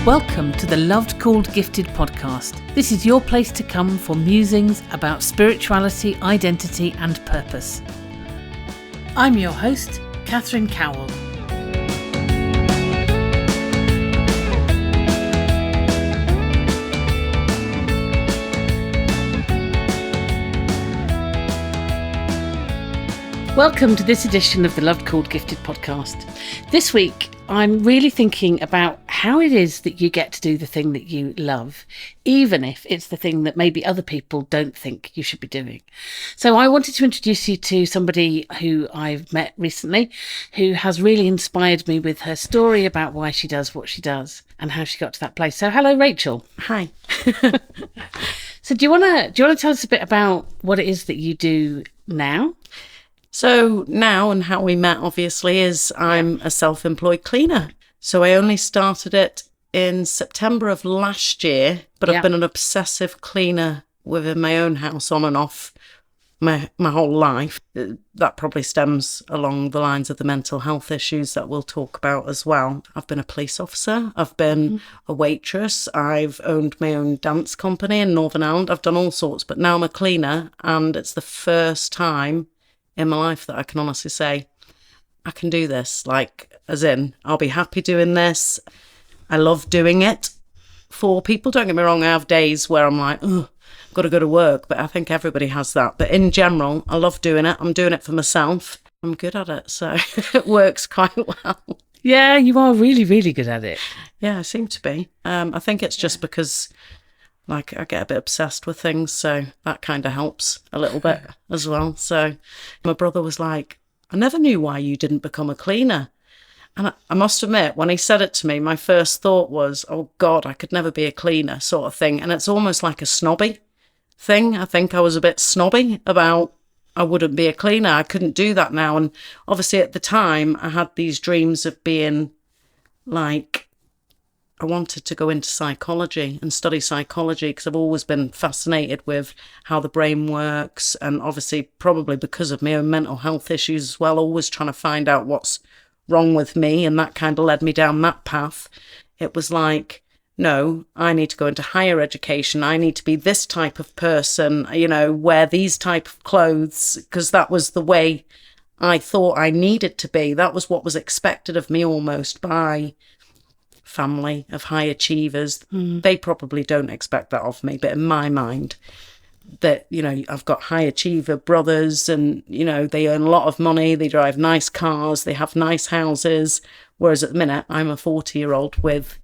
Welcome to the Loved Called Gifted podcast. This is your place to come for musings about spirituality, identity and purpose. I'm your host, Catherine Cowell. Welcome to this edition of the Loved Called Gifted podcast. This week, I'm really thinking about how it is that you get to do the thing that you love, even if it's the thing that maybe other people don't think you should be doing. So I wanted to introduce you to somebody who I've met recently, who has really inspired me with her story about why she does what she does and how she got to that place. So hello, Rachel. Hi. So do you want to tell us a bit about what it is that you do now? So now, and how we met obviously, is I'm a self-employed cleaner. So I only started it in September of last year, but I've been an obsessive cleaner within my own house on and off my whole life. That probably stems along the lines of the mental health issues that we'll talk about as well. I've been a police officer, I've been a waitress, I've owned my own dance company in Northern Ireland, I've done all sorts, but now I'm a cleaner, and it's the first time in my life that I can honestly say, I can do this. Like, as in, I'll be happy doing this. I love doing it for people. Don't get me wrong, I have days where I'm like, oh, got to go to work. But I think everybody has that. But in general, I love doing it. I'm doing it for myself. I'm good at it. So it works quite well. Yeah, you are really, really good at it. Yeah, I seem to be. I think it's just because I get a bit obsessed with things, so that kind of helps a little bit as well. So my brother was like, I never knew why you didn't become a cleaner. And I must admit, when he said it to me, my first thought was, oh God, I could never be a cleaner sort of thing. And it's almost like a snobby thing. I think I was a bit snobby about I wouldn't be a cleaner. I couldn't do that now. And obviously at the time, I had these dreams of being like, I wanted to go into psychology and study psychology because I've always been fascinated with how the brain works, and obviously probably because of my own mental health issues as well, always trying to find out what's wrong with me, and that kind of led me down that path. It was like, no, I need to go into higher education. I need to be this type of person, wear these type of clothes, because that was the way I thought I needed to be. That was what was expected of me almost by family of high achievers. They probably don't expect that of me, but in my mind, that I've got high achiever brothers, and they earn a lot of money, they drive nice cars, they have nice houses, whereas at the minute I'm a 40-year-old with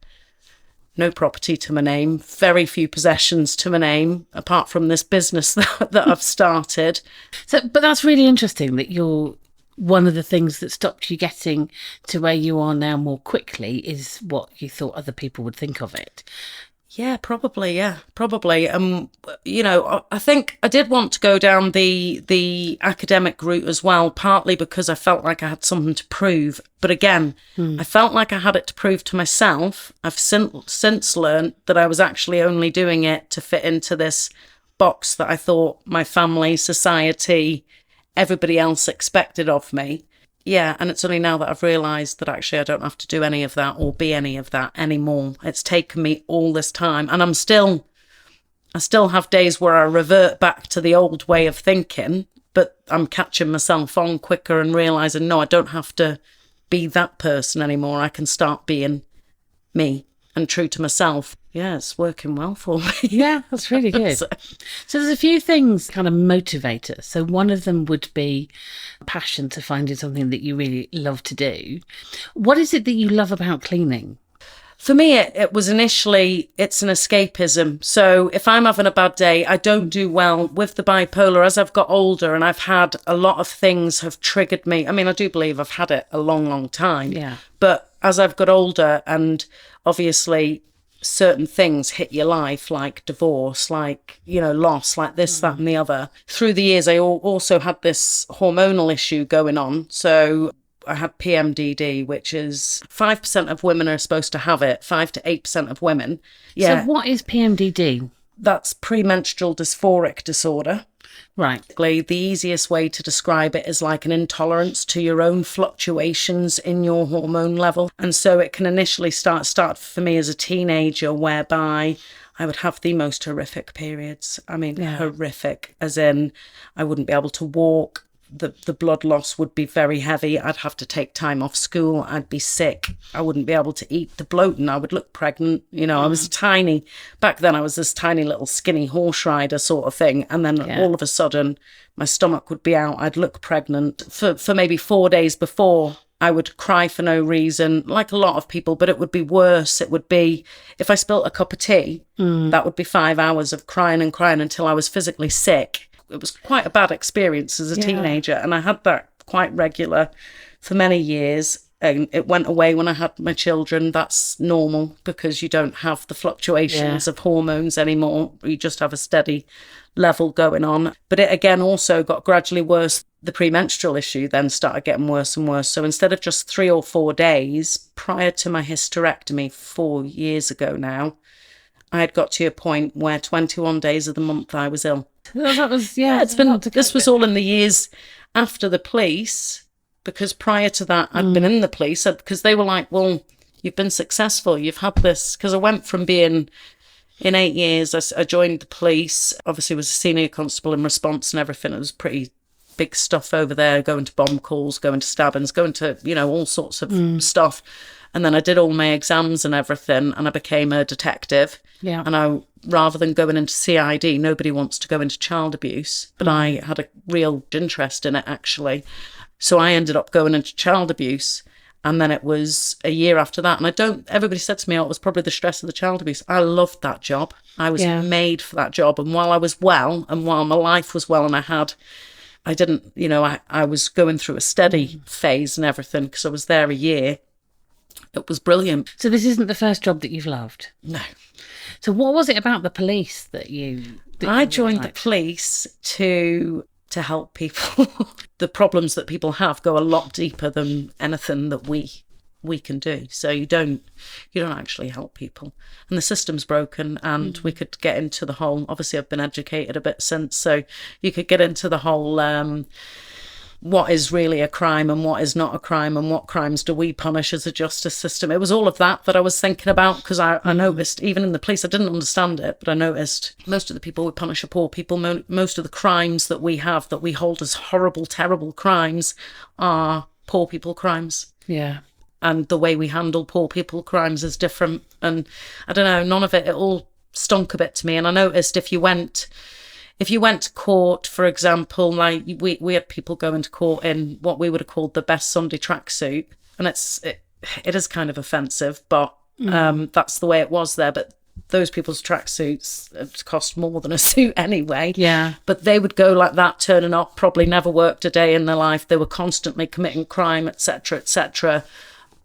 no property to my name, very few possessions to my name apart from this business that I've started. But that's really interesting that you're one of the things that stopped you getting to where you are now more quickly is what you thought other people would think of it. Yeah, probably. I think I did want to go down the academic route as well, partly because I felt like I had something to prove. But again, I felt like I had it to prove to myself. I've since learned that I was actually only doing it to fit into this box that I thought my family, society, everybody else expected of me. Yeah, and it's only now that I've realised that actually I don't have to do any of that or be any of that anymore. It's taken me all this time, and I still have days where I revert back to the old way of thinking, but I'm catching myself on quicker and realising, no, I don't have to be that person anymore. I can start being me and true to myself. Yeah, it's working well for me. Yeah, that's really good. So there's a few things kind of motivate us. So one of them would be passion to finding something that you really love to do. What is it that you love about cleaning? For me, it was initially, it's an escapism. So if I'm having a bad day, I don't do well with the bipolar. As I've got older and I've had a lot of things have triggered me. I mean, I do believe I've had it a long, long time. Yeah. But as I've got older, and obviously certain things hit your life, like divorce, like, loss, like this, that and the other. Through the years, I also had this hormonal issue going on. So I had PMDD, which is 5% of women are supposed to have it, 5 to 8% of women. Yeah. So what is PMDD? That's premenstrual dysphoric disorder. Right. The easiest way to describe it is like an intolerance to your own fluctuations in your hormone level. And so it can initially start for me as a teenager, whereby I would have the most horrific periods. I mean, horrific, as in I wouldn't be able to walk. The blood loss would be very heavy. I'd have to take time off school. I'd be sick. I wouldn't be able to eat. The bloating, I would look pregnant. You know, I was tiny. Back then I was this tiny little skinny horse rider sort of thing. And then all of a sudden my stomach would be out. I'd look pregnant. For maybe 4 days before, I would cry for no reason, like a lot of people, but it would be worse. It would be, if I spilt a cup of tea, that would be 5 hours of crying and crying until I was physically sick. It was quite a bad experience as a teenager, and I had that quite regular for many years, and it went away when I had my children. That's normal because you don't have the fluctuations of hormones anymore. You just have a steady level going on. But it again also got gradually worse. The premenstrual issue then started getting worse and worse. So instead of just 3 or 4 days prior to my hysterectomy 4 years ago now, I had got to a point where 21 days of the month I was ill. That was, it's been, this was all in the years after the police, because prior to that, I'd been in the police, because they were like, well, you've been successful, you've had this, because I went from being, in 8 years, I joined the police, obviously was a senior constable in response and everything. It was pretty big stuff over there, going to bomb calls, going to stabbings, going to, you know, all sorts of stuff. And then I did all my exams and everything, and I became a detective. Yeah. And I, rather than going into CID, nobody wants to go into child abuse, but I had a real interest in it, actually. So I ended up going into child abuse. And then it was a year after that. And everybody said to me, oh, it was probably the stress of the child abuse. I loved that job. I was made for that job. And while I was well, and while my life was well, and I was going through a steady phase and everything, because I was there a year. It was brilliant. So this isn't the first job that you've loved? No. So what was it about the police that I joined the police to help people. The problems that people have go a lot deeper than anything that we can do. So you don't actually help people. And the system's broken, and we could get into the whole, obviously I've been educated a bit since, so you could get into the whole what is really a crime and what is not a crime, and what crimes do we punish as a justice system. It was all of that I was thinking about, because I noticed, even in the police, I didn't understand it, but I noticed most of the people we punish are poor people. Most of the crimes that we have, that we hold as horrible, terrible crimes, are poor people crimes. Yeah. And the way we handle poor people crimes is different. And I don't know, none of it all stunk a bit to me. And I noticed if you went to court, for example, like we had people going to court in what we would have called the best Sunday tracksuit, and it is kind of offensive, but that's the way it was there. But those people's tracksuits cost more than a suit anyway. Yeah. But they would go like that, turning up, probably never worked a day in their life. They were constantly committing crime, etc., etc.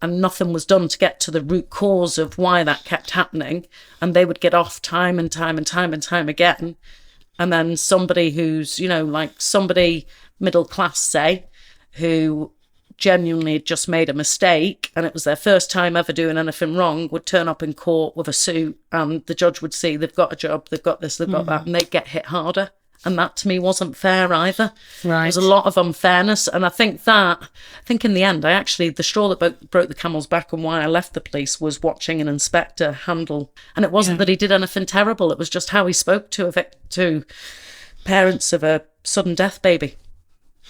And nothing was done to get to the root cause of why that kept happening. And they would get off time and time and time and time again. And then somebody who's, like somebody middle class, say, who genuinely just made a mistake and it was their first time ever doing anything wrong, would turn up in court with a suit, and the judge would see they've got a job, they've got this, they've got that, and they'd get hit harder. And that to me wasn't fair either. Right. There's a lot of unfairness. And I think in the end, the straw that broke the camel's back and why I left the police was watching an inspector handle. And it wasn't that he did anything terrible. It was just how he spoke to parents of a sudden death baby.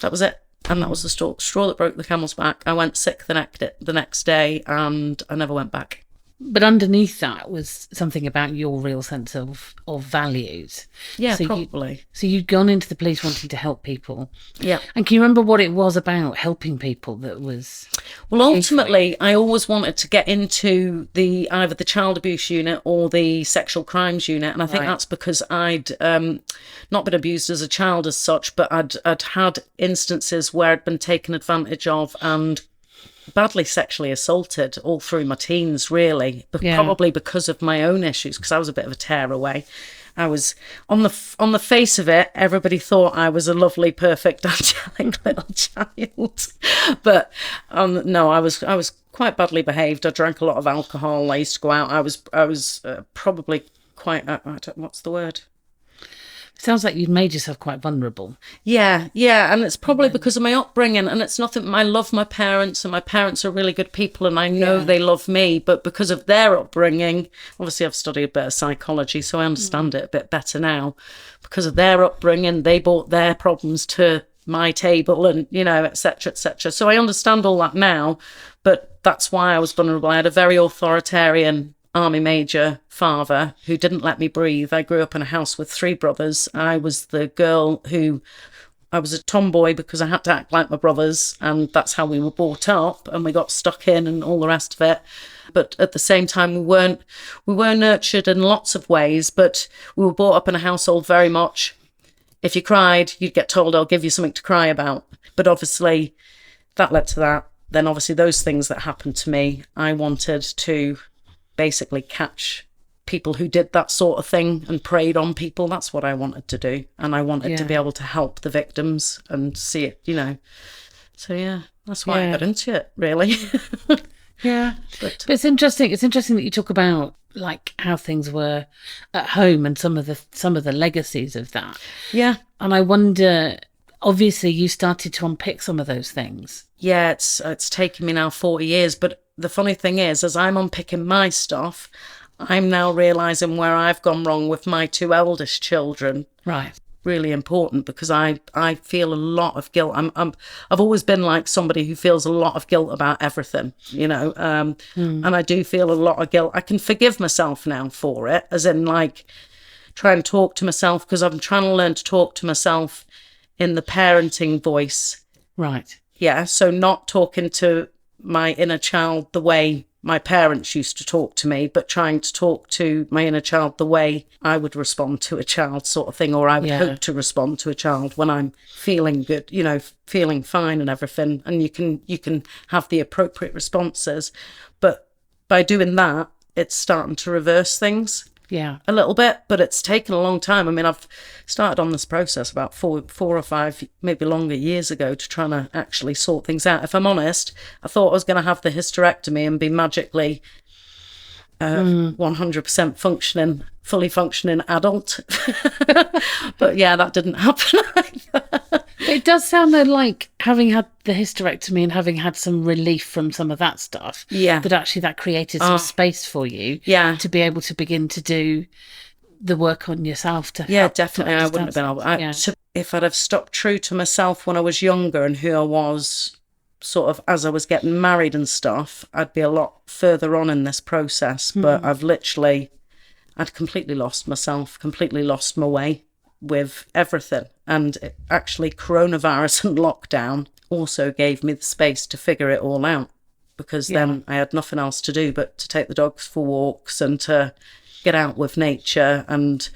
That was it. And that was the straw that broke the camel's back. I went sick the next day, and I never went back. But underneath that was something about your real sense of values. Yeah, so probably. So you'd gone into the police wanting to help people. Yeah. And can you remember what it was about helping people that was... Well, ultimately, I always wanted to get into either the child abuse unit or the sexual crimes unit. And I think that's because I'd not been abused as a child as such, but I'd had instances where I'd been taken advantage of and badly sexually assaulted all through my teens, really, but probably because of my own issues, because I was a bit of a tearaway. I was on the face of it, everybody thought I was a lovely, perfect, angelic little child, but no, I was quite badly behaved. I drank a lot of alcohol. I used to go out. I was probably quite what's the word? Sounds like you'd made yourself quite vulnerable. Yeah, yeah, and it's probably because of my upbringing, and it's nothing. I love my parents, and my parents are really good people, and I know they love me. But because of their upbringing, obviously I've studied a bit of psychology, so I understand it a bit better now. Because of their upbringing, they brought their problems to my table, and etc., etc. So I understand all that now, but that's why I was vulnerable. I had a very authoritarian army major father who didn't let me breathe. I grew up in a house with 3 brothers. I was the girl I was a tomboy because I had to act like my brothers, and that's how we were brought up, and we got stuck in and all the rest of it. But at the same time, we were nurtured in lots of ways, but we were brought up in a household very much. If you cried, you'd get told, I'll give you something to cry about. But obviously that led to that. Then obviously those things that happened to me, I wanted to basically catch people who did that sort of thing and preyed on people. That's what I wanted to do. And I wanted to be able to help the victims and see it. So yeah, that's why I got into it, really. Yeah. But it's interesting. It's interesting that you talk about like how things were at home and some of the legacies of that. Yeah. And I wonder, obviously you started to unpick some of those things. Yeah, it's taken me now 40 years, but the funny thing is, as I'm unpicking my stuff, I'm now realising where I've gone wrong with my 2 eldest children. Right. Really important, because I feel a lot of guilt. I've always been like somebody who feels a lot of guilt about everything, and I do feel a lot of guilt. I can forgive myself now for it, as in like try and talk to myself, because I'm trying to learn to talk to myself in the parenting voice. Right. Yeah, so not talking to my inner child the way my parents used to talk to me, but trying to talk to my inner child the way I would respond to a child, sort of thing, or I would hope to respond to a child when I'm feeling good, feeling fine and everything. And you can have the appropriate responses, but by doing that, it's starting to reverse things. Yeah, a little bit, but it's taken a long time. I mean, I've started on this process about 4 or 5, maybe longer years ago, to try to actually sort things out. If I'm honest, I thought I was going to have the hysterectomy and be magically 100% fully functioning adult. But yeah, that didn't happen either. It does sound though like, having had the hysterectomy and having had some relief from some of that stuff, that actually that created some space for you to be able to begin to do the work on yourself. Definitely. I wouldn't have been able if I'd have stuck true to myself when I was younger and who I was sort of as I was getting married and stuff, I'd be a lot further on in this process. But I'd completely lost myself, completely lost my way with everything. And actually coronavirus and lockdown also gave me the space to figure it all out, because then I had nothing else to do but to take the dogs for walks and to get out with nature, and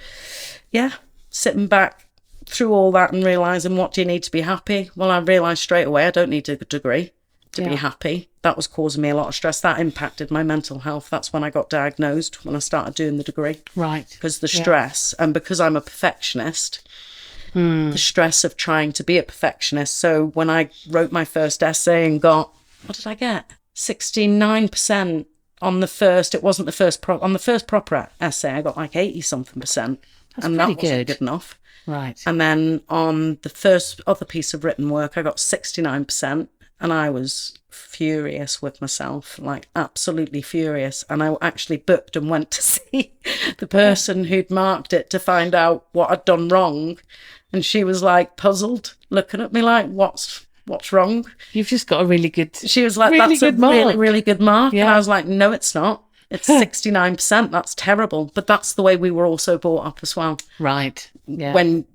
sitting back through all that and realising, what do you need to be happy? Well, I realised straight away I don't need a degree to be happy. That was causing me a lot of stress. That impacted my mental health. That's when I got diagnosed, when I started doing the degree. Right. Because the stress, and because I'm a perfectionist, the stress of trying to be a perfectionist. So when I wrote my first essay and got, what did I get? 69% on the first, it wasn't the first, on the first proper essay, I got like 80-something%. That's and pretty that wasn't good enough. Right. And then on the first other piece of written work, I got 69%. And I was furious with myself, like absolutely furious. And I actually booked and went to see the person who'd marked it to find out what I'd done wrong. And she was like puzzled, looking at me like, what's wrong? You've just got a really good... She was like, really that's a mark. really, really good mark. Yeah. And I was like, no, it's not. It's 69%. That's terrible. But that's the way we were also brought up as well. Right. Yeah. When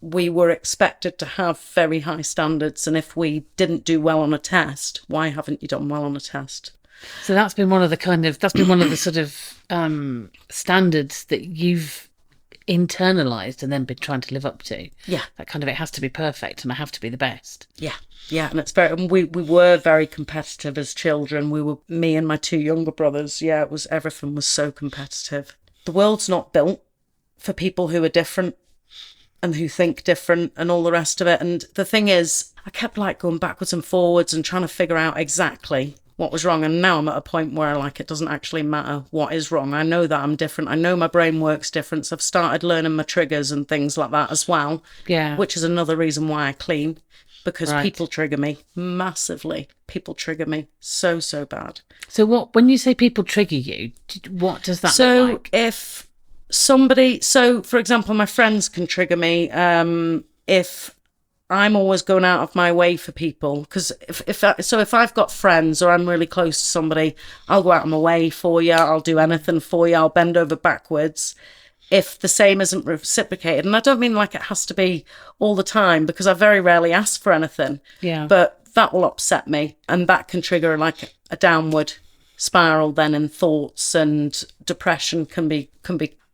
we were expected to have very high standards, and if we didn't do well on a test, why haven't you done well on a test? So that's been one of the sort of standards that you've internalized and then been trying to live up to. Yeah. That kind of, it has to be perfect and I have to be the best. Yeah. Yeah. And it's very, we were very competitive as children. Me and my 2 younger brothers. Yeah. Everything was so competitive. The world's not built for people who are different and who think different and all the rest of it. And the thing is, I kept like going backwards and forwards and trying to figure out exactly what was wrong. And now I'm at a point where like it doesn't actually matter what is wrong. I know that I'm different. I know my brain works different. So I've started learning my triggers and things like that as well. Yeah. Which is another reason why I clean, because Right. people trigger me massively. People trigger me so bad. So when you say people trigger you, what does that So look like? if somebody, so for example, my friends can trigger me if I'm always going out of my way for people, because if I've got friends or I'm really close to somebody, I'll go out of my way for you. I'll do anything for you. I'll bend over backwards. If the same isn't reciprocated, and I don't mean like it has to be all the time, because I very rarely ask for anything. Yeah. But that will upset me, and that can trigger like a downward spiral then in thoughts, and depression can be.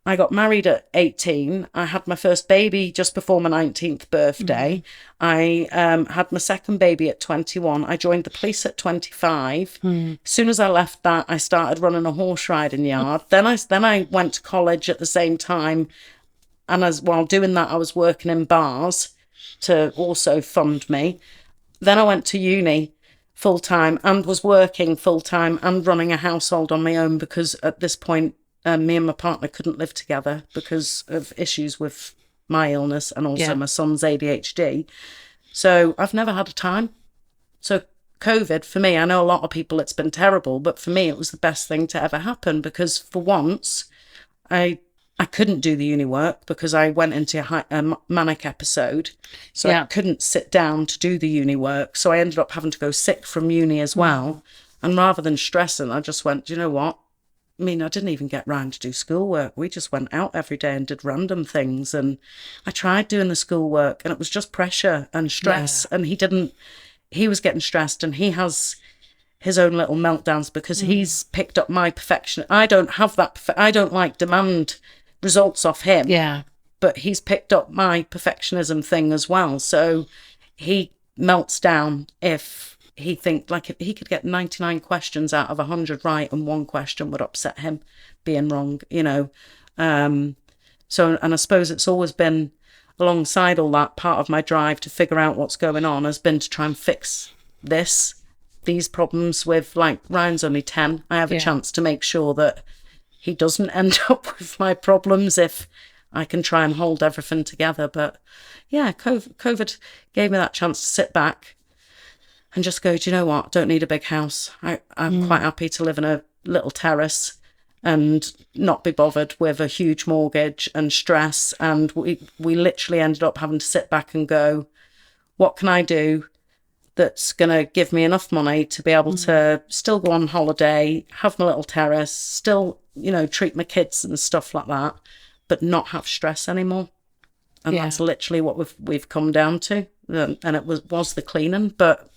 I got married at 18. I had my first baby just before my 19th birthday. I had my second baby at 21. I joined the police at 25. As soon as I left that, I started running a horse riding yard. Then I went to college at the same time. And while doing that, I was working in bars to also fund me. Then I went to uni full-time and was working full-time and running a household on my own, because at this point, me and my partner couldn't live together because of issues with my illness and also my son's ADHD. So I've never had a time. So COVID, for me, I know a lot of people, it's been terrible, but for me, it was the best thing to ever happen, because for once, I couldn't do the uni work because I went into a manic episode. So I couldn't sit down to do the uni work. So I ended up having to go sick from uni as well. And rather than stressing, I just went, do you know what? I mean, I didn't even get round to do schoolwork. We just went out every day and did random things. And I tried doing the schoolwork, and it was just pressure and stress. And he was getting stressed, and he has his own little meltdowns because he's picked up my perfection. I don't have that. I don't like demand results off him. Yeah. But he's picked up my perfectionism thing as well. So he melts down if he thinks, like, if he could get 99 questions out of 100 right and one question would upset him being wrong, you know. So, and I suppose it's always been alongside all that, part of my drive to figure out what's going on has been to try and fix these problems with, like, Ryan's only 10. I have a chance to make sure that he doesn't end up with my problems if I can try and hold everything together. But yeah, COVID gave me that chance to sit back and just go, do you know what? Don't need a big house. I'm quite happy to live in a little terrace and not be bothered with a huge mortgage and stress. And we literally ended up having to sit back and go, what can I do that's going to give me enough money to be able to still go on holiday, have my little terrace, still, you know, treat my kids and stuff like that, but not have stress anymore. And that's literally what we've come down to. And it was the cleaning, but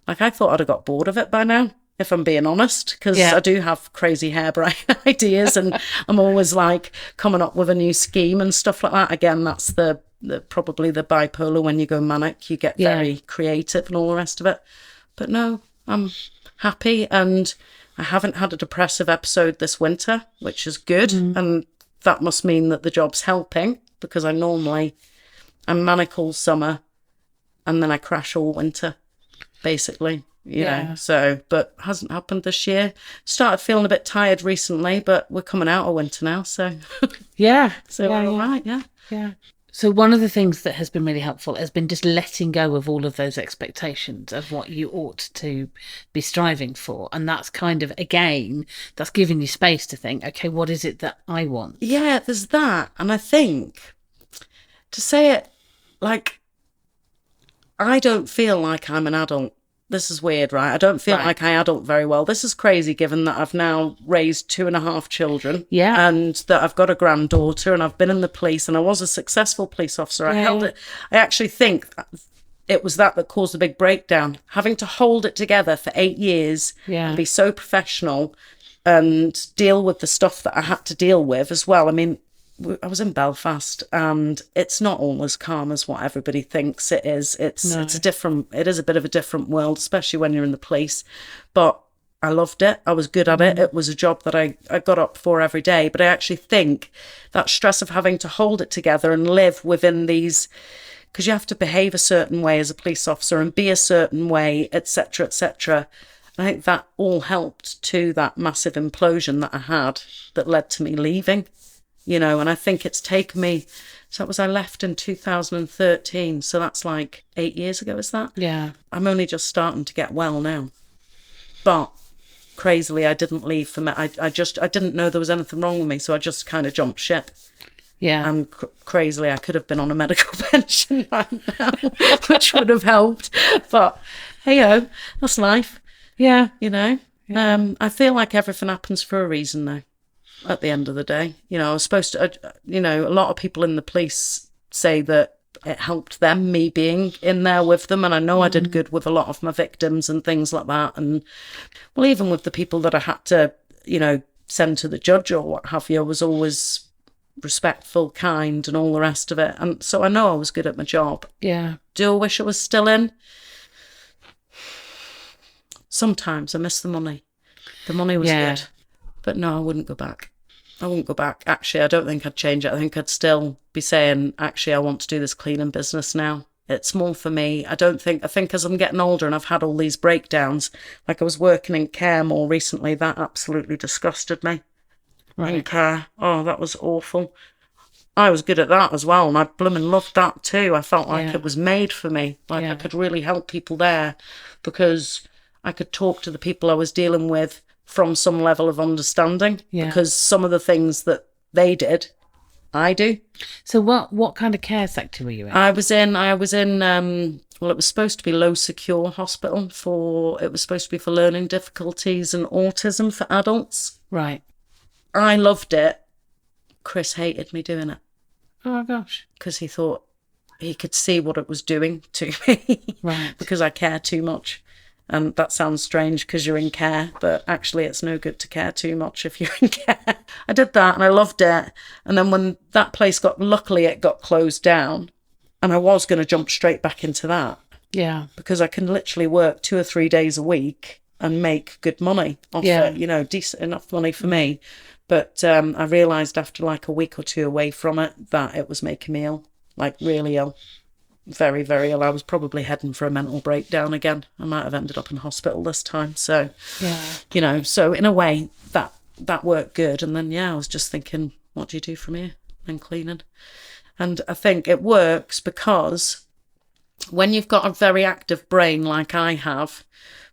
like, I thought I'd have got bored of it by now, if I'm being honest, because I do have crazy harebrained ideas, and I'm always like coming up with a new scheme and stuff like that. Again, that's the probably the bipolar. When you go manic, you get very creative and all the rest of it. But no, I'm happy, and I haven't had a depressive episode this winter, which is good. And that must mean that the job's helping, because I'm manic all summer and then I crash all winter, basically, you know. So, but hasn't happened this year. Started feeling a bit tired recently, but we're coming out of winter now, so we're all right. Yeah. So one of the things that has been really helpful has been just letting go of all of those expectations of what you ought to be striving for. And that's kind of, again, that's giving you space to think, okay, what is it that I want? Yeah, there's that. And I think, to say it, like, I don't feel like I'm an adult. This is weird, right? I don't feel like I adult very well. This is crazy, given that I've now raised 2.5 children. Yeah. And that I've got a granddaughter, and I've been in the police, and I was a successful police officer. I held it. I actually think it was that caused the big breakdown. Having to hold it together for 8 years and be so professional and deal with the stuff that I had to deal with as well. I mean, I was in Belfast, and it's not all as calm as what everybody thinks it is. It is a bit of a different world, especially when you're in the police. But I loved it. I was good at it. It was a job that I got up for every day. But I actually think that stress of having to hold it together and live within these, because you have to behave a certain way as a police officer and be a certain way, etc., etc. I think that all helped to that massive implosion that I had that led to me leaving, and I think it's taken me, so I left in 2013, so that's like 8 years ago, is that? Yeah. I'm only just starting to get well now. But crazily, I didn't leave for me. I didn't know there was anything wrong with me, so I just kind of jumped ship. Yeah. And crazily, I could have been on a medical pension right now, which would have helped. But hey-ho, that's life. Yeah. I feel like everything happens for a reason though, at the end of the day. I was supposed to, a lot of people in the police say that it helped them, me being in there with them. And I know I did good with a lot of my victims and things like that. And well, even with the people that I had to, send to the judge or what have you, I was always respectful, kind, and all the rest of it. And so I know I was good at my job. Yeah. Do I wish I was still in? Sometimes I miss the money. The money was good. But no, I wouldn't go back. I wouldn't go back. Actually, I don't think I'd change it. I think I'd still be saying, actually, I want to do this cleaning business now. It's more for me. I think as I'm getting older and I've had all these breakdowns, like I was working in care more recently, that absolutely disgusted me. Right. In care. Oh, that was awful. I was good at that as well, and I blooming loved that too. I felt like it was made for me. Like I could really help people there because I could talk to the people I was dealing with from some level of understanding because some of the things that they did, I do. So what kind of care sector were you in? I was in, well, it was supposed to be low secure hospital it was supposed to be for learning difficulties and autism for adults. Right. I loved it. Chris hated me doing it. Oh my gosh. Because he thought he could see what it was doing to me. Right. Because I care too much. And that sounds strange because you're in care, but actually it's no good to care too much if you're in care. I did that and I loved it. And then when that place luckily it got closed down and I was going to jump straight back into that. Yeah. Because I can literally work 2 or 3 days a week and make good money off it, decent enough money for me. But I realised after like a week or two away from it that it was making me ill, like really ill. Very, very ill. I was probably heading for a mental breakdown again. I might have ended up in hospital this time. So, so in a way that worked good. And then, I was just thinking, what do you do from here? And cleaning. And I think it works because when you've got a very active brain like I have,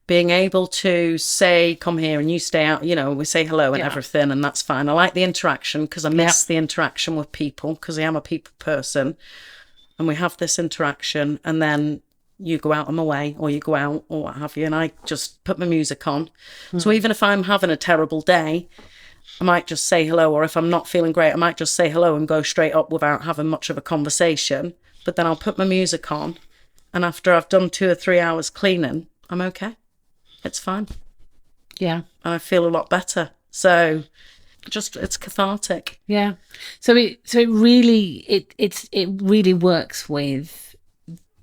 being able to say, come here and you stay out, we say hello and everything, and that's fine. I like the interaction because I miss the interaction with people because I am a people person. And we have this interaction and then you go out on my way or you go out or what have you, and I just put my music on. So even if I'm having a terrible day, I might just say hello, or if I'm not feeling great, I might just say hello and go straight up without having much of a conversation. But then I'll put my music on, and after I've done 2 or 3 hours cleaning, I'm okay. It's fine. Yeah. And I feel a lot better. So it's cathartic. Yeah. So it really really works with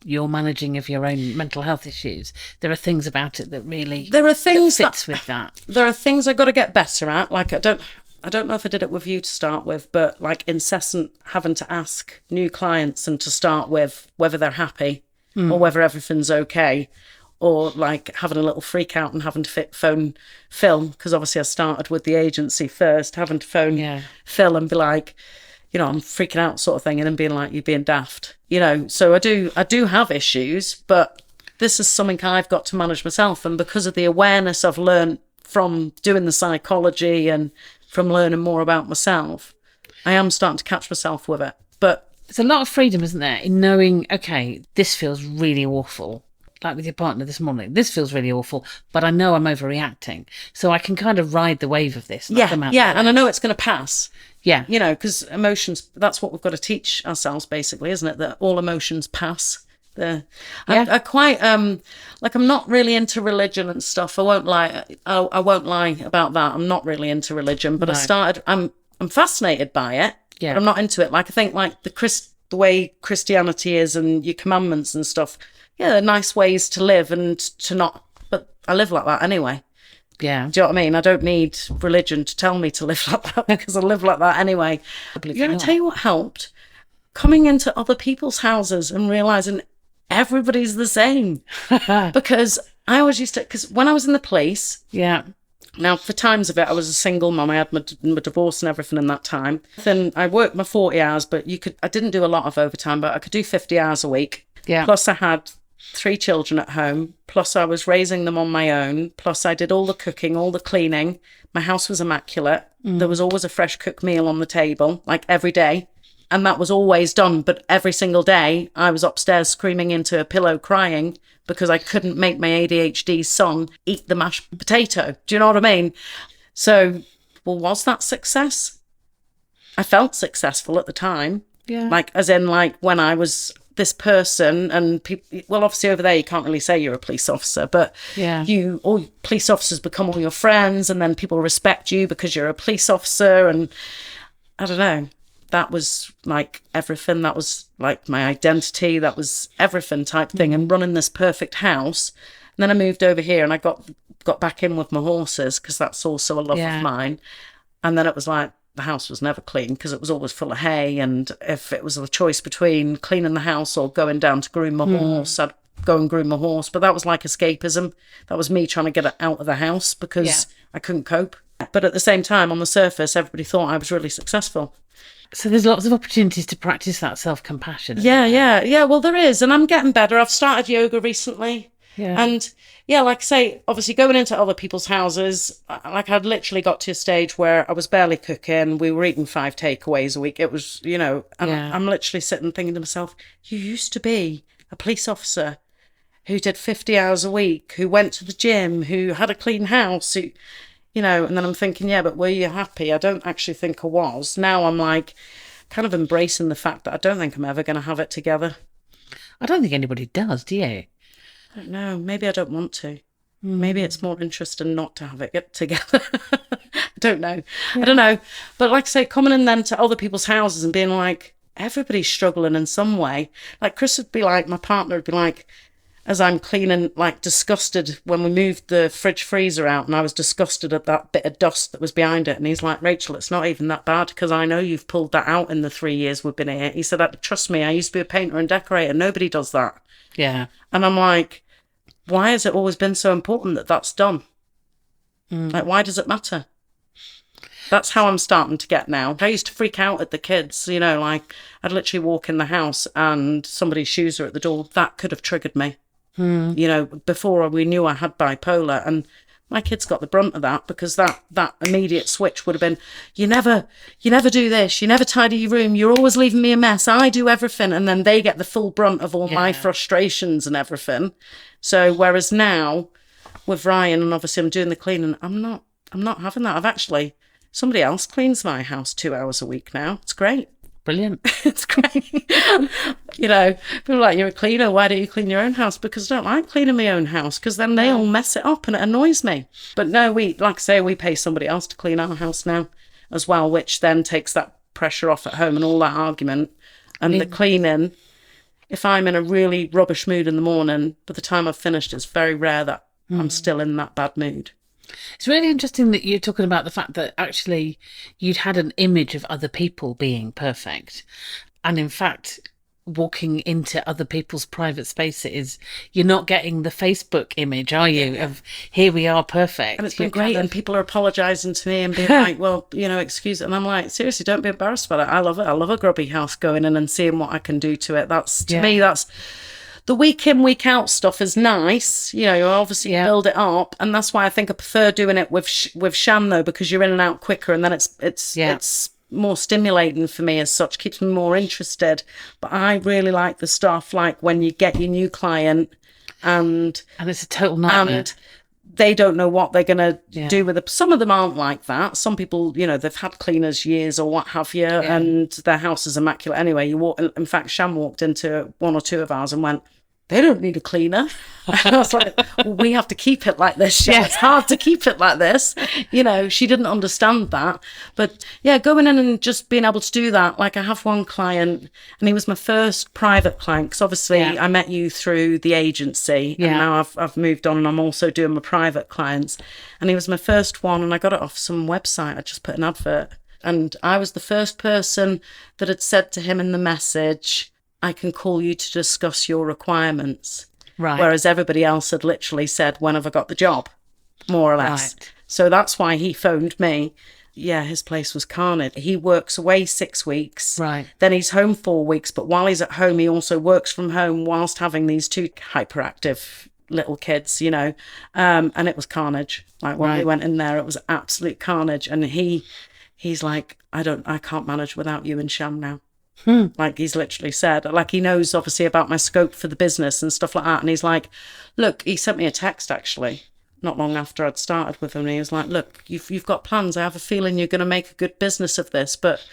your managing of your own mental health issues. There are things about it that really fits with that. There are things I got to get better at. Like I don't know if I did it with you to start with, but like incessant having to ask new clients and to start with whether they're happy or whether everything's okay. Or like having a little freak out and having to phone Phil, because obviously I started with the agency first, having to phone Phil and be like, I'm freaking out sort of thing, and then being like, you're being daft, So I do have issues, but this is something I've got to manage myself. And because of the awareness I've learned from doing the psychology and from learning more about myself, I am starting to catch myself with it. But there's a lot of freedom, isn't there, in knowing, okay, this feels really awful. Like with your partner this morning, this feels really awful, but I know I'm overreacting, so I can kind of ride the wave of this. And I know it's going to pass. Yeah, because emotions, that's what we've got to teach ourselves, basically, isn't it? That all emotions pass. I quite like, I'm not really into religion and stuff. I won't lie. I won't lie about that. I'm not really into religion, but I'm fascinated by it. Yeah, but I'm not into it. Like I think like the way Christianity is and your commandments and stuff. Yeah, they're nice ways to live and to not, but I live like that anyway. Yeah. Do you know what I mean? I don't need religion to tell me to live like that because I live like that anyway. You're going to tell you what helped? Coming into other people's houses and realising everybody's the same. Because I always used to, because when I was in the police, Yeah. now for times of it, I was a single mum. I had my divorce and everything in that time. Then I worked my 40 hours, but I didn't do a lot of overtime, but I could do 50 hours a week. Yeah. Plus I had 3 children at home. Plus I was raising them on my own. Plus I did all the cooking, all the cleaning. My house was immaculate. There was always a fresh cooked meal on the table, like every day. And that was always done. But every single day I was upstairs screaming into a pillow crying because I couldn't make my ADHD son eat the mashed potato. Do you know what I mean? So, well, was that success? I felt successful at the time. Yeah. Like, as in, like, when I was this person and people, well, obviously over there, you can't really say you're a police officer, but Yeah. all police officers become all your friends, and then people respect you because you're a police officer. And I don't know, that was like everything. That was like my identity. That was everything type thing. And running this perfect house. And then I moved over here and I got back in with my horses because that's also a love Yeah. of mine. And then it was like, the house was never clean because it was always full of hay. And if it was a choice between cleaning the house or going down to groom my horse, I'd go and groom my horse. But that was like escapism. That was me trying to get it out of the house because I couldn't cope. But at the same time, on the surface, everybody thought I was really successful. So there's lots of opportunities to practice that self-compassion. Yeah. Well, there is. And I'm getting better. I've started yoga recently. Yeah. And yeah, like I say, obviously going into other people's houses, like I'd literally got to a stage where I was barely cooking. We were eating 5 takeaways a week. It was, and I'm literally sitting thinking to myself, you used to be a police officer who did 50 hours a week, who went to the gym, who had a clean house, who, and then I'm thinking, yeah, but were you happy? I don't actually think I was. Now I'm like kind of embracing the fact that I don't think I'm ever going to have it together. I don't think anybody does, do you? I don't know. Maybe I don't want to. Maybe it's more interesting not to have it get together. I don't know. Yeah. I don't know. But like I say, coming in then to other people's houses and being like, everybody's struggling in some way. Like Chris would be like, my partner would be like, as I'm cleaning, like disgusted when we moved the fridge freezer out, and I was disgusted at that bit of dust that was behind it. And he's like, Rachel, it's not even that bad because I know you've pulled that out in the 3 years we've been here. He said, trust me, I used to be a painter and decorator. Nobody does that. Yeah. And I'm like, why has it always been so important that that's done? Like, why does it matter? That's how I'm starting to get now. I used to freak out at the kids, like I'd literally walk in the house and somebody's shoes are at the door. That could have triggered me. Before we knew I had bipolar, and my kids got the brunt of that because that immediate switch would have been, you never do this, you never tidy your room, you're always leaving me a mess, I do everything. And then they get the full brunt of all my frustrations and everything. So whereas now with Ryan, and obviously I'm doing the cleaning, I'm not having that. Somebody else cleans my house 2 hours a week now. It's great. Brilliant. It's great. People are like, you're a cleaner, why don't you clean your own house? Because I don't like cleaning my own house because then they all mess it up and it annoys me. But no, we pay somebody else to clean our house now as well, which then takes that pressure off at home and all that argument. And the cleaning, if I'm in a really rubbish mood in the morning, by the time I've finished, it's very rare that I'm still in that bad mood. It's really interesting that you're talking about the fact that actually you'd had an image of other people being perfect. And in fact, walking into other people's private spaces, you're not getting the Facebook image, are you, of here we are perfect. And it's been great. And people are apologising to me and being like, well, excuse it. And I'm like, seriously, don't be embarrassed about it. I love it. I love a grubby house, going in and seeing what I can do to it. To me, that's... The week in, week out stuff is nice. You obviously build it up. And that's why I think I prefer doing it with Shan, though, because you're in and out quicker. And then it's more stimulating for me as such, keeps me more interested. But I really like the stuff like when you get your new client and it's a total nightmare. And they don't know what they're going to do with it. Some of them aren't like that. Some people, they've had cleaners years or what have you, and their house is immaculate anyway. In fact, Shan walked into 1 or 2 of ours and went, they don't need a cleaner. And I was like, well, we have to keep it like this. It's hard to keep it like this. She didn't understand that. But yeah, going in and just being able to do that. Like I have one client and he was my first private client because obviously I met you through the agency and now I've moved on and I'm also doing my private clients. And he was my first one and I got it off some website. I just put an advert and I was the first person that had said to him in the message, I can call you to discuss your requirements. Right. Whereas everybody else had literally said, when have I got the job? More or less. Right. So that's why he phoned me. Yeah, his place was carnage. He works away 6 weeks. Right. Then he's home 4 weeks. But while he's at home, he also works from home whilst having these 2 hyperactive little kids, you know. And it was carnage. Like when we went in there, it was absolute carnage. And he's like, I can't manage without you and Sham now. Like he's literally said, like he knows obviously about my scope for the business and stuff like that. And he's like, look, he sent me a text actually not long after I'd started with him. And he was like, look, you've got plans. I have a feeling you're going to make a good business of this, but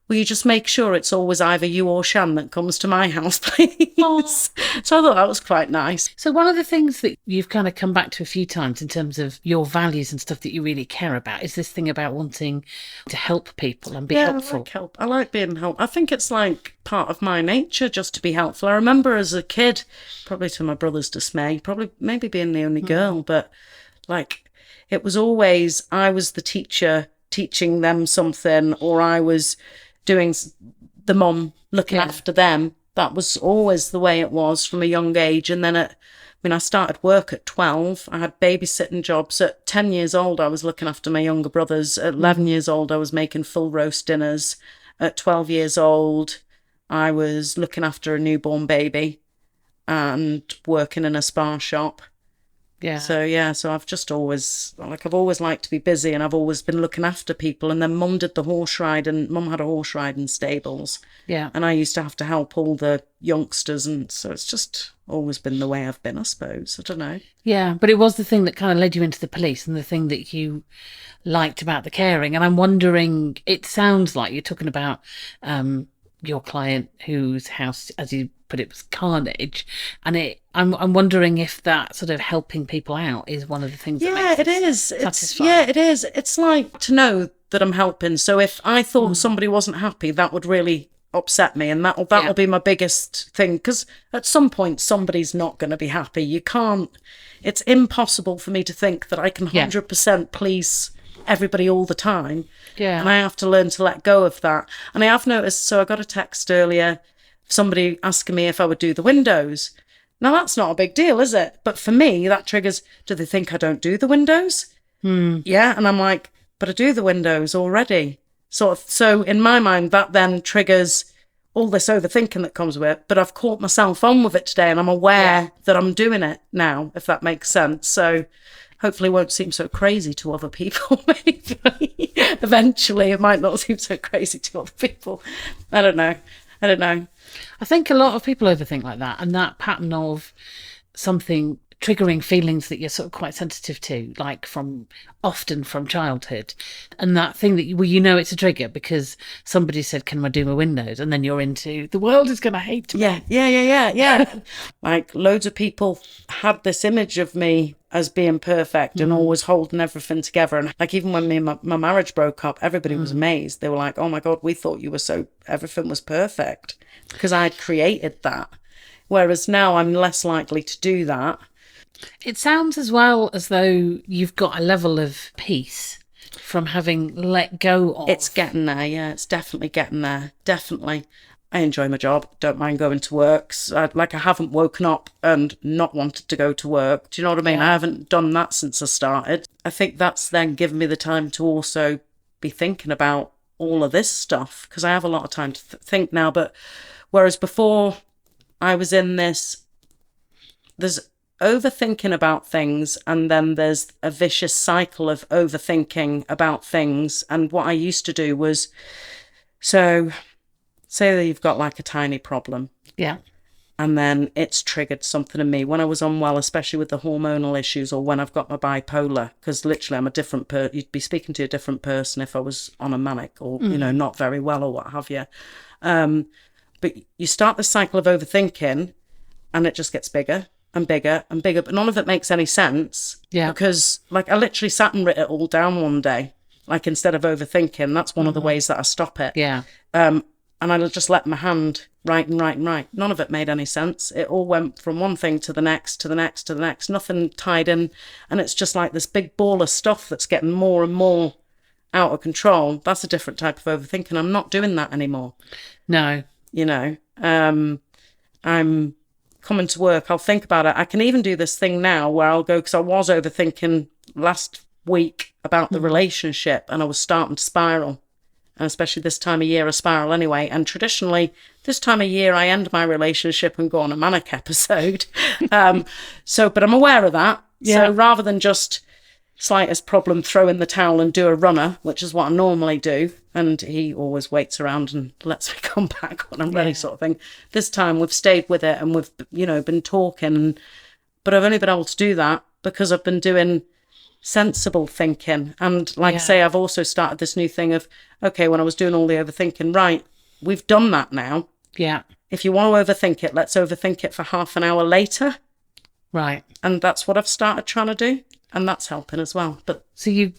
will you just make sure it's always either you or Shan that comes to my house, please? So I thought that was quite nice. So one of the things that you've kind of come back to a few times in terms of your values and stuff that you really care about is this thing about wanting to help people and be helpful. I like help. I like being helpful. I think it's like part of my nature just to be helpful. I remember as a kid, probably to my brother's dismay, probably maybe being the only girl, but like it was always I was the teacher teaching them something, or I was doing the mom looking after them. That was always the way it was from a young age. And then I started work at 12. I had babysitting jobs. At 10 years old, I was looking after my younger brothers. At 11 years old, I was making full roast dinners. At 12 years old, I was looking after a newborn baby and working in a spa shop. Yeah. So I've just always, I've always liked to be busy, and I've always been looking after people. And then Mum did the horse ride, and Mum had a horse ride in stables. Yeah. And I used to have to help all the youngsters. And so it's just always been the way I've been, I suppose. I don't know. Yeah. But it was the thing that kind of led you into the police and the thing that you liked about the caring. And I'm wondering, it sounds like you're talking about your client whose house, as you put it, was carnage, and I'm wondering if that sort of helping people out is one of the things that makes it is. satisfying. It is. It's like to know that I'm helping. So if I thought somebody wasn't happy, that would really upset me, and that'll be my biggest thing, because at some point somebody's not going to be happy. You can't. It's impossible for me to think that I can 100% please everybody all the time. Yeah. And I have to learn to let go of that. And I have noticed, so I got a text earlier, somebody asking me if I would do the windows. Now that's not a big deal, is it? But for me, that triggers, do they think I don't do the windows? Yeah. And I'm like, but I do the windows already. So in my mind, that then triggers all this overthinking that comes with it. But I've caught myself on with it today, and I'm aware that I'm doing it now, if that makes sense. So hopefully it won't seem so crazy to other people, maybe. Eventually it might not seem so crazy to other people. I don't know. I think a lot of people overthink like that, and that pattern of something triggering feelings that you're sort of quite sensitive to, like often from childhood, and that thing that you know it's a trigger because somebody said, can I do my windows? And then you're into, the world is going to hate me. Yeah. Like loads of people had this image of me as being perfect and always holding everything together. And like even when my marriage broke up, everybody was amazed. They were like, oh my God, we thought you were everything was perfect, because I'd created that. Whereas now I'm less likely to do that. It sounds as well as though you've got a level of peace from having let go of. It's getting there, yeah. It's definitely getting there. Definitely. I enjoy my job. Don't mind going to work. I haven't woken up and not wanted to go to work. Do you know what I mean? Yeah. I haven't done that since I started. I think that's then given me the time to also be thinking about all of this stuff, because I have a lot of time to think now. But whereas before I was in this, there's overthinking about things, and then there's a vicious cycle of overthinking about things. And what I used to do was, so say that you've got like a tiny problem, and then it's triggered something in me when I was unwell, especially with the hormonal issues, or when I've got my bipolar, because literally I'm a different person. You'd be speaking to a different person if I was on a manic or not very well or what have you. But you start the cycle of overthinking, and it just gets bigger and bigger and bigger, but none of it makes any sense. Yeah. Because like I literally sat and wrote it all down one day, like instead of overthinking. That's one of the ways that I stop it. Yeah. And I just let my hand write. None of it made any sense. It all went from one thing to the next, to the next, to the next, nothing tied in. And it's just like this big ball of stuff that's getting more and more out of control. That's a different type of overthinking. I'm not doing that anymore. No. You know, I'm coming to work, I'll think about it. I can even do this thing now where I'll go, because I was overthinking last week about the relationship, and I was starting to spiral. And especially this time of year, I spiral anyway. And traditionally, this time of year, I end my relationship and go on a manic episode. But I'm aware of that. Yeah. So rather than just slightest problem, throw in the towel and do a runner, which is what I normally do, and he always waits around and lets me come back when I'm ready, sort of thing. This time we've stayed with it and we've, been talking, but I've only been able to do that because I've been doing sensible thinking. And like I say, I've also started this new thing of, okay, when I was doing all the overthinking, right, we've done that now. Yeah. If you want to overthink it, let's overthink it for half an hour later. Right. And that's what I've started trying to do. And that's helping as well. But So you're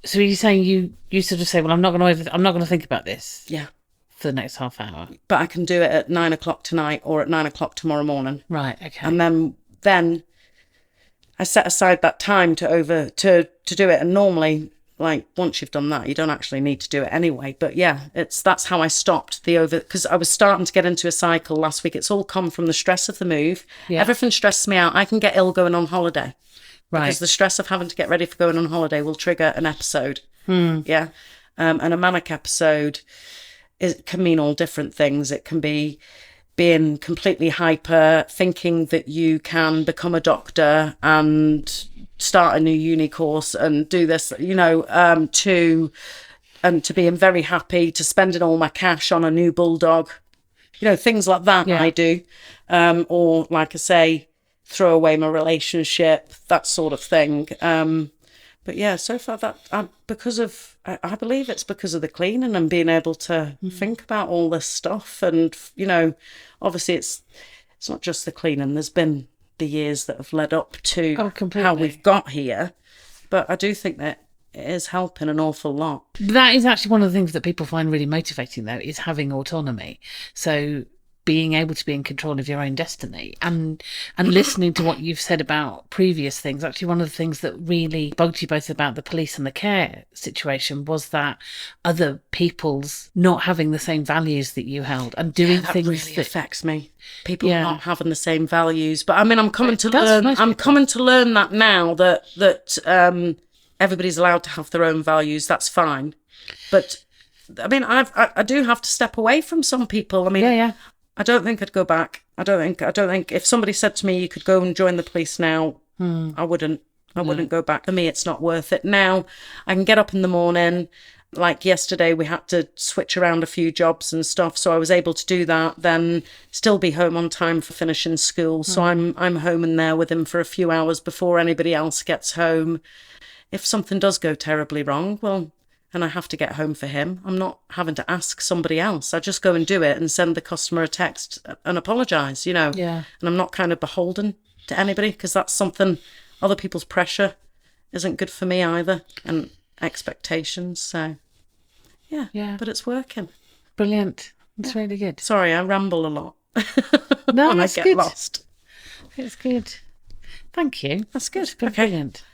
saying you sort of say, well, I'm not going to think about this. Yeah. For the next half hour. But I can do it at 9 o'clock tonight or at 9 o'clock tomorrow morning. Right. Okay. And then I set aside that time to do it. And normally, like, once you've done that, you don't actually need to do it anyway. But yeah, that's how I stopped because I was starting to get into a cycle last week. It's all come from the stress of the move. Yeah. Everything stresses me out. I can get ill going on holiday. Right. Because the stress of having to get ready for going on holiday will trigger an episode. Yeah. And a manic episode can mean all different things. It can be being completely hyper, thinking that you can become a doctor and start a new uni course and do this, to being very happy, to spending all my cash on a new bulldog, things like that. I do. Or like I say, throw away my relationship, that sort of thing. But yeah, so far I believe it's because of the cleaning and being able to think about all this stuff. And, obviously it's not just the cleaning. There's been the years that have led up to how we've got here. But I do think that it is helping an awful lot. That is actually one of the things that people find really motivating, though, is having autonomy. So being able to be in control of your own destiny and listening to what you've said about previous things. Actually, one of the things that really bugged you both about the police and the care situation was that other people's not having the same values that you held and doing things really that affects me. People not having the same values. But I mean, I'm coming to learn that now that everybody's allowed to have their own values. That's fine. But I mean, I do have to step away from some people. I mean, I don't think I'd go back. I don't think if somebody said to me, you could go and join the police now, I wouldn't go back. For me, it's not worth it. Now I can get up in the morning. Like yesterday, we had to switch around a few jobs and stuff. So I was able to do that, then still be home on time for finishing school. So I'm home and there with him for a few hours before anybody else gets home. If something does go terribly wrong, well, and I have to get home for him, I'm not having to ask somebody else. I just go and do it and send the customer a text and apologise, Yeah. And I'm not kind of beholden to anybody, because that's something, other people's pressure isn't good for me either, and expectations. So, yeah. But it's working. Brilliant. It's really good. Sorry, I ramble a lot. No, and that's I get good. lost. It's good. Thank you. That's good. It's been Okay. brilliant.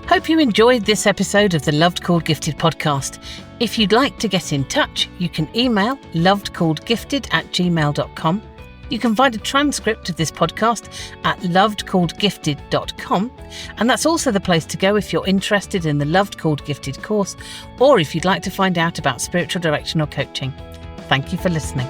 Hope you enjoyed this episode of the Loved Called Gifted podcast. If you'd like to get in touch, you can email lovedcalledgifted@gmail.com. You can find a transcript of this podcast at lovedcalledgifted.com. And that's also the place to go if you're interested in the Loved Called Gifted course, or if you'd like to find out about spiritual direction or coaching. Thank you for listening.